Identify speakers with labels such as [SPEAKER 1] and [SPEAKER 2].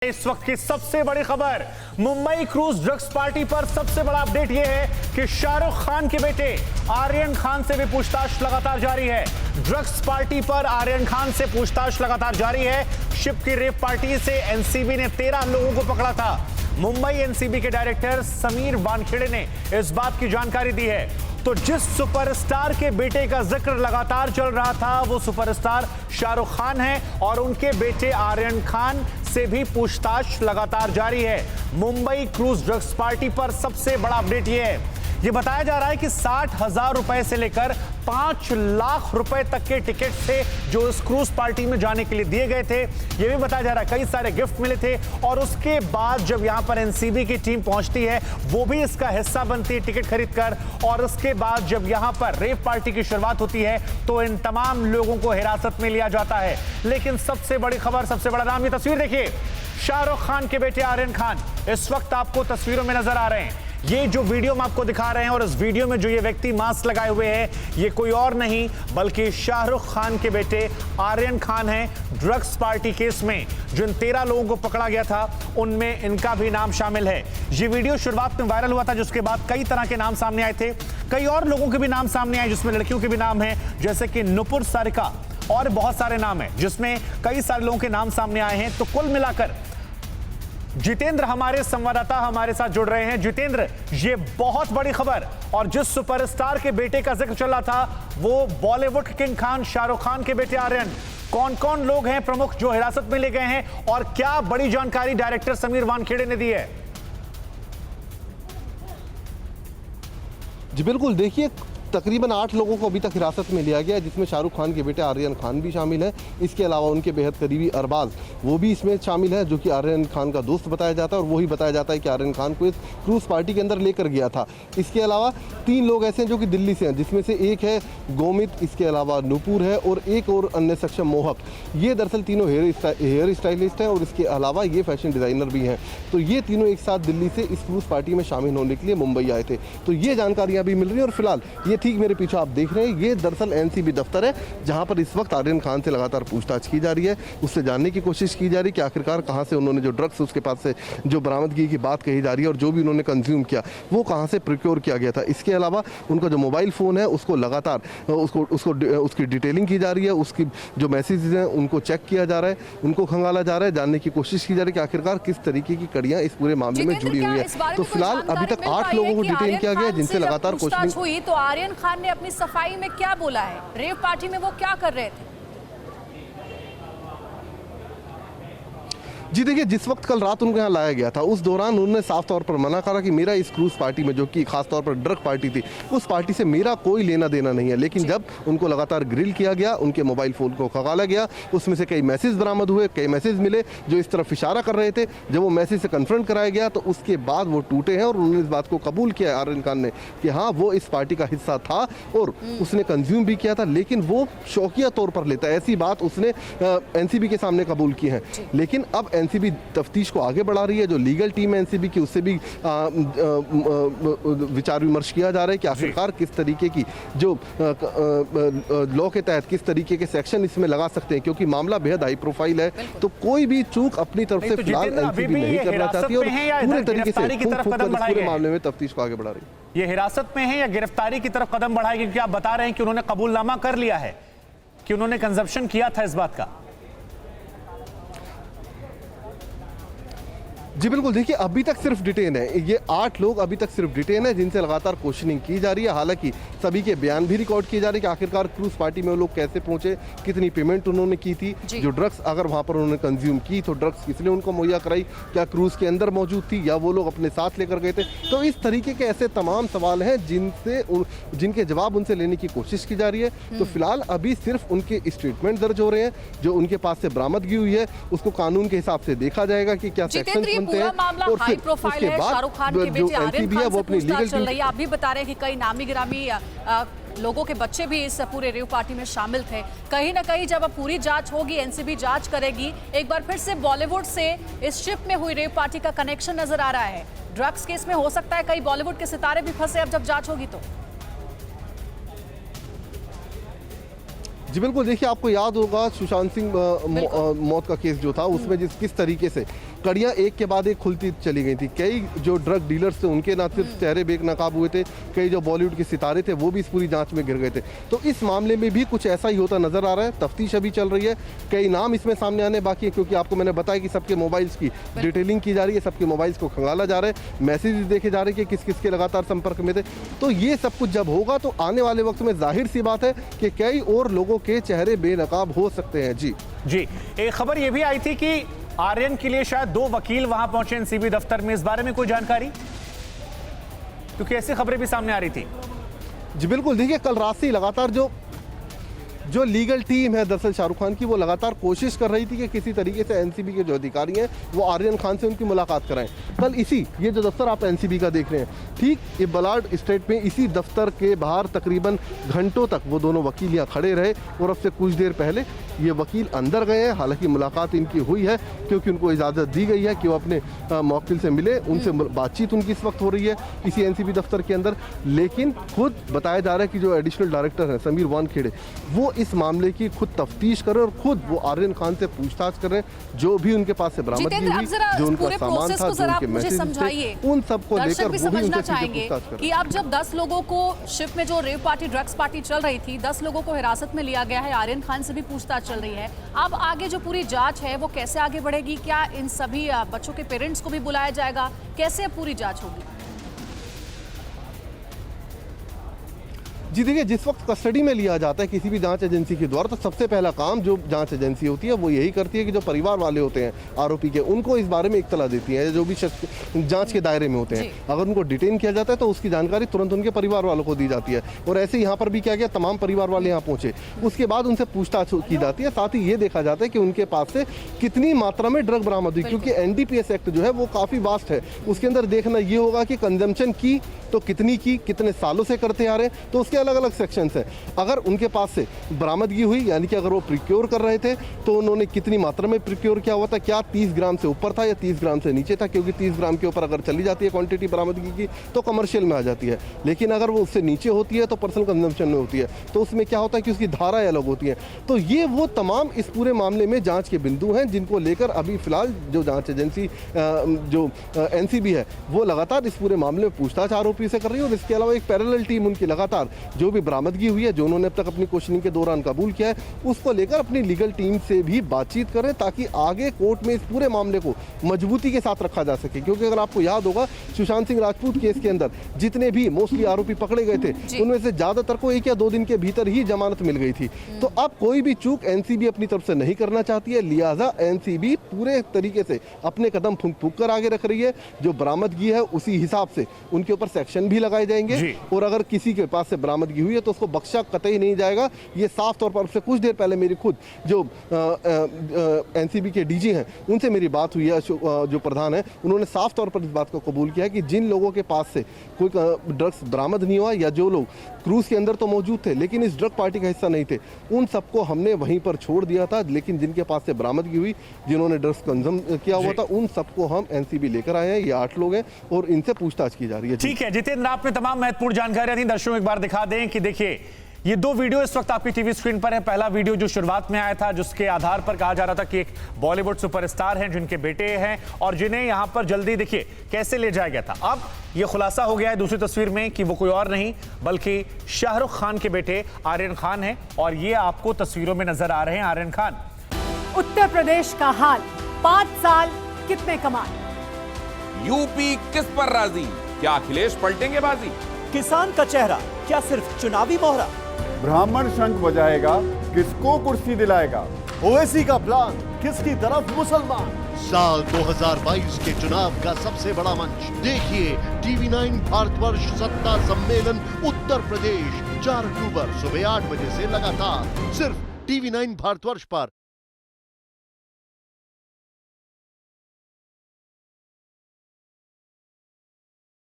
[SPEAKER 1] इस वक्त की सबसे बड़ी खबर, मुंबई क्रूज ड्रग्स पार्टी पर सबसे बड़ा अपडेट यह है कि शाहरुख खान के बेटे आर्यन खान से भी पूछताछ लगातार जारी है। ड्रग्स पार्टी पर आर्यन खान से पूछताछ लगातार जारी है। शिप की रेप पार्टी से एनसीबी ने 13 लोगों को पकड़ा था। मुंबई एनसीबी के डायरेक्टर समीर वानखेड़े ने इस बात की जानकारी दी है। तो जिस सुपरस्टार के बेटे का जिक्र लगातार चल रहा था वो सुपरस्टार शाहरुख खान है और उनके बेटे आर्यन खान से भी पूछताछ लगातार जारी है। मुंबई क्रूज ड्रग्स पार्टी पर सबसे बड़ा अपडेट ये है, ये बताया जा रहा है कि 60,000 रुपए से लेकर 5 लाख रुपए तक के टिकट थे जो इस क्रूज पार्टी में जाने के लिए दिए गए थे। ये भी बताया जा रहा है कई सारे गिफ्ट मिले थे और उसके बाद जब यहां पर एनसीबी की टीम पहुंचती है वो भी इसका हिस्सा बनती है टिकट खरीदकर, और उसके बाद जब यहां पर रेप पार्टी की शुरुआत होती है तो इन तमाम लोगों को हिरासत में लिया जाता है। लेकिन सबसे बड़ी खबर, सबसे बड़ा नाम, ये तस्वीर देखिए, शाहरुख खान के बेटे आर्यन खान इस वक्त आपको तस्वीरों में नजर आ रहे हैं। ये जो वीडियो हम आपको दिखा रहे हैं और इस वीडियो में जो ये व्यक्ति मास्क लगाए हुए हैं ये कोई और नहीं बल्कि शाहरुख खान के बेटे आर्यन खान हैं। ड्रग्स पार्टी केस में जिन 13 लोगों को पकड़ा गया था उनमें इनका भी नाम शामिल है। ये वीडियो शुरुआत में वायरल हुआ था जिसके बाद कई तरह के नाम सामने आए थे, कई और लोगों के भी नाम सामने आए जिसमें लड़कियों के भी नाम हैं जैसे कि नुपुर सारिका और बहुत सारे नाम हैं जिसमें कई सारे लोगों के नाम सामने आए हैं। तो कुल मिलाकर जितेंद्र हमारे संवाददाता हमारे साथ जुड़ रहे हैं। जितेंद्र, ये बहुत बड़ी खबर, और जिस सुपरस्टार के बेटे का जिक्र चल रहा था वो बॉलीवुड किंग खान शाहरुख खान के बेटे आर्यन, कौन कौन लोग हैं प्रमुख जो हिरासत में ले गए हैं और क्या बड़ी जानकारी डायरेक्टर समीर वानखेड़े ने दी है?
[SPEAKER 2] जी बिल्कुल, देखिए तकरीबन 8 लोगों को अभी तक हिरासत में लिया गया है जिसमें शाहरुख खान के बेटे आर्यन खान भी शामिल है। इसके अलावा उनके बेहद करीबी अरबाज वो भी इसमें शामिल है जो कि आर्यन खान का दोस्त बताया जाता है और वही बताया जाता है कि आर्यन खान को इस क्रूज पार्टी के अंदर लेकर गया था। इसके अलावा 3 लोग ऐसे हैं जो कि दिल्ली से हैं जिसमें से एक है गोमित, इसके अलावा नुपुर है और एक और अन्य सक्षम मोहक। ये दरअसल तीनों हेयर स्टाइलिस्ट हैं और इसके अलावा ये फैशन डिज़ाइनर भी हैं। तो ये तीनों एक साथ दिल्ली से इस क्रूज पार्टी में शामिल होने के लिए मुंबई आए थे। तो ये जानकारियाँ भी मिल रही हैं और फिलहाल ये ठीक मेरे पीछे आप देख रहे हैं ये दरअसल एनसीबी दफ्तर है जहां पर इस वक्त आर्यन खान से लगातार पूछताछ की जा रही है, उससे जानने की कोशिश की जा रही है कि आखिरकार कहां से उन्होंने जो ड्रग्स उसके पास से जो बरामदगी की बात कही जा रही है और जो भी उन्होंने कंज्यूम किया वो कहां से प्रोक्योर किया गया था। इसके अलावा उनका जो मोबाइल फ़ोन है उसको लगातार उसकी डिटेलिंग की जा रही है, उसकी जो मैसेजेस हैं उनको चेक किया जा रहा है, उनको खंगाला जा रहा है, जानने की कोशिश की जा रही है कि आखिरकार किस तरीके की कड़ियाँ इस पूरे मामले में जुड़ी हुई है। तो फिलहाल अभी तक 8 लोगों को डिटेन किया गया जिनसे लगातार
[SPEAKER 3] पूछताछ हुई। तो आर्यन खान ने अपनी सफाई में क्या बोला है? रेव पार्टी में वो क्या कर रहे थे?
[SPEAKER 2] जी देखिए, जिस वक्त कल रात उनको यहाँ लाया गया था उस दौरान उन्होंने साफ तौर पर मना करा कि मेरा इस क्रूज पार्टी में जो कि खास तौर पर ड्रग पार्टी थी उस पार्टी से मेरा कोई लेना देना नहीं है। लेकिन जब उनको लगातार ग्रिल किया गया, उनके मोबाइल फ़ोन को खंगाला गया, उसमें से कई मैसेज बरामद हुए, कई मैसेज मिले जो इस तरफ इशारा कर रहे थे। जब वो मैसेज से कन्फ्रंट कराया गया तो उसके बाद वो टूटे हैं और उन्होंने इस बात को कबूल किया आर्यन खान ने कि हाँ वो इस पार्टी का हिस्सा था और उसने कंज्यूम भी किया था, लेकिन वो शौकिया तौर पर लेता है। ऐसी बात उसने एनसीबी के सामने कबूल की है। लेकिन अब एनसीबी तफ्तीश को आगे बढ़ा रही है। जो लीगल टीम है एनसीबी की उससे भी विचार विमर्श किया जा रहा है कि आखिरकार किस तरीके की जो लॉ के तहत किस तरीके के सेक्शन इसमें लगा सकते हैं, क्योंकि मामला बेहद हाई प्रोफाइल है। तो कोई भी चूक अपनी तरफ से फिलहाल एनसीबी नहीं करना चाहती और पूरे तरीके से पूरे मामले में तफ्तीश को आगे बढ़ा रही है।
[SPEAKER 1] ये हिरासत में है या गिरफ्तारी की तरफ कदम बढ़ाएगी? क्योंकि आप बता रहे हैं कि उन्होंने कबूलनामा कर लिया है कि उन्होंने कंजप्शन किया था इस बात का।
[SPEAKER 2] जी बिल्कुल, देखिए अभी तक सिर्फ डिटेन है, ये 8 लोग अभी तक सिर्फ डिटेन है जिनसे लगातार क्वेश्चनिंग की जा रही है। हालांकि सभी के बयान भी रिकॉर्ड किए जा रहे हैं कि आखिरकार क्रूज पार्टी में वो लोग कैसे पहुंचे, कितनी पेमेंट उन्होंने की थी, जो ड्रग्स अगर वहां पर उन्होंने कंज्यूम की तो ड्रग्स किसने उनको मुहैया कराई, क्या क्रूज के अंदर मौजूद थी या वो लोग अपने साथ लेकर गए थे। तो इस तरीके के ऐसे तमाम सवाल हैं जिनके जवाब उनसे लेने की कोशिश की जा रही है। तो फिलहाल अभी सिर्फ उनके स्टेटमेंट दर्ज हो रहे हैं, जो उनके पास से बरामदगी हुई है उसको कानून के हिसाब से देखा जाएगा कि क्या सेक्शन
[SPEAKER 3] पूरा मामला हाई प्रोफाइल है। शाहरुख खान के बेटे आर्यन खान से पूछताछ चल रही है। आप भी बता रहे हैं कि कई नामी गिरामी लोगों के बच्चे भी इस पूरे रेव पार्टी में शामिल थे। कहीं ना कहीं जब अब पूरी जांच होगी, एनसीबी जांच करेगी, एक बार फिर से बॉलीवुड से इस शिप में हुई रेव पार्टी का कनेक्शन नजर आ रहा है। ड्रग्स केस में हो सकता है कई बॉलीवुड के सितारे भी फंसे अब जब जांच होगी तो।
[SPEAKER 2] जी बिल्कुल, देखिए आपको याद होगा सुशांत सिंह मौत का केस जो था उसमें किस तरीके से कड़ियाँ एक के बाद एक खुलती चली गई थी। कई जो ड्रग डीलर्स थे उनके ना सिर्फ चेहरे बेनकाब हुए थे, कई जो बॉलीवुड के सितारे थे वो भी इस पूरी जांच में गिर गए थे। तो इस मामले में भी कुछ ऐसा ही होता नजर आ रहा है। तफ्तीश अभी चल रही है, कई नाम इसमें सामने आने बाकी है, क्योंकि आपको मैंने बताया कि सबके मोबाइल्स की डिटेलिंग की जा रही है, सबके मोबाइल्स को खंगाला जा रहा है, मैसेज देखे जा रहे हैं कि किस किस के लगातार संपर्क में थे। तो ये सब कुछ जब होगा तो आने वाले वक्त में जाहिर सी बात है कि कई और लोगों के चेहरे बेनकाब हो सकते हैं। जी
[SPEAKER 1] एक खबर यह भी आई थी कि आर्यन के लिए शायद 2 वकील वहां पहुंचे एनसीबी दफ्तर में, इस बारे में कोई जानकारी? क्योंकि ऐसी खबरें भी सामने आ रही थी।
[SPEAKER 2] जी बिल्कुल, देखिए कल रात से लगातार जो लीगल टीम है दरअसल शाहरुख खान की, वो लगातार कोशिश कर रही थी कि किसी तरीके से एनसीबी के जो अधिकारी हैं वो आर्यन खान से उनकी मुलाकात कराएं। कल ये जो दफ्तर आप एनसीबी का देख रहे हैं, ठीक ये बलाड स्टेट में इसी दफ्तर के बाहर तकरीबन घंटों तक वो दोनों वकील यहाँ खड़े रहे और अब से कुछ देर पहले ये वकील अंदर गए हैं। हालांकि मुलाकात इनकी हुई है क्योंकि उनको इजाज़त दी गई है कि वो अपने मौकिल से मिले, उनसे बातचीत उनकी इस वक्त हो रही है इसी एनसीबी दफ्तर के अंदर। लेकिन खुद बताया जा रहा है कि जो एडिशनल डायरेक्टर हैं समीर वानखेड़े, वो इस मामले की खुद तफ्तीश करें और खुद वो आर्यन खान से पूछताछ करें, जो भी उनके पास से बरामदगी हुई, जो उनका सामान था, जो उनके मैसेज थे, उन सबको लेकर वो भी उनसे सीधे पूछताछ करें।
[SPEAKER 3] कि अब जब 10 लोगों को शिफ्ट में जो रेव पार्टी ड्रग्स पार्टी चल रही थी, 10 लोगों को हिरासत में लिया गया है, आर्यन खान से भी पूछताछ चल रही है, अब आगे जो पूरी जांच है वो कैसे आगे बढ़ेगी? क्या इन सभी बच्चों के पेरेंट्स को भी बुलाया जाएगा? कैसे पूरी जांच होगी?
[SPEAKER 2] जी देखिए, जिस वक्त कस्टडी में लिया जाता है किसी भी जांच एजेंसी के द्वारा, तो सबसे पहला काम जो जांच एजेंसी होती है वो यही करती है कि जो परिवार वाले होते हैं आरोपी के, उनको इस बारे में इत्तला देती है, जो भी जांच के दायरे में होते हैं। अगर उनको डिटेन किया जाता है तो उसकी जानकारी तुरंत उनके परिवार वालों को दी जाती है। और ऐसे यहाँ पर भी क्या गया, तमाम परिवार वाले यहाँ पहुँचे, उसके बाद उनसे पूछताछ की जाती है। साथ ही ये देखा जाता है कि उनके पास से कितनी मात्रा में ड्रग बरामद हुई, क्योंकि एनडीपीएस एक्ट जो है वो काफ़ी वास्ट है। उसके अंदर देखना ये होगा कि कंजम्पशन की तो कितनी की, कितने सालों से करते आ रहे हैं, तो उसके अलग अलग सेक्शंस हैं। अगर उनके पास से बरामदगी हुई, यानी कि अगर वो प्रिक्योर कर रहे थे तो उन्होंने कितनी मात्रा में प्रिक्योर किया हुआ था, क्या 30 ग्राम से ऊपर था या 30 ग्राम से नीचे था, क्योंकि 30 ग्राम के ऊपर अगर चली जाती है क्वांटिटी बरामदगी की तो कमर्शियल में आ जाती है। लेकिन अगर वो उससे नीचे होती है तो पर्सनल कंजम्पशन में होती है, तो उसमें क्या होता है कि उसकी धाराएं अलग होती हैं। तो ये वो तमाम इस पूरे मामले में जाँच के बिंदु हैं जिनको लेकर अभी फिलहाल जो जाँच एजेंसी जो एनसीबी है वो लगातार इस पूरे मामले में पूछताछ आरोपी से कर रही है। और इसके अलावा एक पैरेलल टीम उनकी लगातार जो भी बरामदगी हुई है, जो उन्होंने अब तक अपनी क्वेश्चनिंग के दौरान कबूल किया है, उसको लेकर अपनी लीगल टीम से भी बातचीत करें ताकि आगे कोर्ट में इस पूरे मामले को मजबूती के साथ रखा जा सके। क्योंकि अगर आपको याद होगा, सुशांत सिंह राजपूत केस के अंदर जितने भी मोस्टली आरोपी पकड़े गए थे उनमें से ज्यादातर को 1 या 2 दिन के भीतर ही जमानत मिल गई थी। तो अब कोई भी चूक एनसीबी अपनी तरफ से नहीं करना चाहती है, लिहाजा एनसीबी पूरे तरीके से अपने कदम फूंक फूंक कर आगे रख रही है। जो बरामदगी है उसी हिसाब से उनके ऊपर सेक्शन भी लगाए जाएंगे और अगर किसी के पास से बरामदगी हुई है तो उसको बख्शा कतई नहीं जाएगा। ये साफ तौर पर से कुछ देर पहले मेरी खुद जो एनसीबी के डीजी हैं उनसे मेरी बात हुई है, जो प्रधान है, उन्होंने साफ तौर पर इस बात को कबूल किया है कि जिन लोगों के पास से कोई ड्रग्स बरामद नहीं हुआ या जो लोग क्रूज के अंदर तो मौजूद थे लेकिन इस ड्रग पार्टी का हिस्सा नहीं थे, उन सबको हमने वहीं पर छोड़ दिया था। लेकिन जिनके पास से बरामदगी हुई, जिन्होंने ड्रग्स कंज्यूम किया हुआ था, उन सबको हम एनसीबी लेकर आए हैं। ये 8 लोग हैं और इनसे पूछताछ की जा रही है।
[SPEAKER 1] ठीक है जितेंद्र, आपने तमाम महत्वपूर्ण जानकारियां दी। दर्शकों एक बार दिखा दें कि देखिए ये 2 वीडियो इस वक्त आपकी टीवी स्क्रीन पर है। पहला वीडियो जो शुरुआत में आया था, जिसके आधार पर कहा जा रहा था कि एक बॉलीवुड सुपरस्टार हैं जिनके बेटे हैं और जिन्हें यहां पर जल्दी देखिए कैसे ले जाया गया था। अब यह खुलासा हो गया है दूसरी तस्वीर में कि वो कोई और नहीं बल्कि शाहरुख खान के बेटे आर्यन खान हैं और ये आपको तस्वीरों में नजर आ रहे हैं आर्यन खान।
[SPEAKER 3] उत्तर प्रदेश का हाल, 5 साल कितने कमाल।
[SPEAKER 4] यूपी किस पर राजी, क्या अखिलेश पलटेंगे बाजी।
[SPEAKER 5] किसान का चेहरा क्या सिर्फ चुनावी मोहरा,
[SPEAKER 6] ब्राह्मण शंख बजाएगा किसको कुर्सी दिलाएगा।
[SPEAKER 5] ओवैसी का प्लान किसकी तरफ मुसलमान।
[SPEAKER 7] साल 2022 के चुनाव का सबसे बड़ा मंच देखिए TV9 भारतवर्ष सत्ता सम्मेलन उत्तर प्रदेश 4 अक्टूबर सुबह 8 बजे से लगातार सिर्फ TV9 भारतवर्ष पर।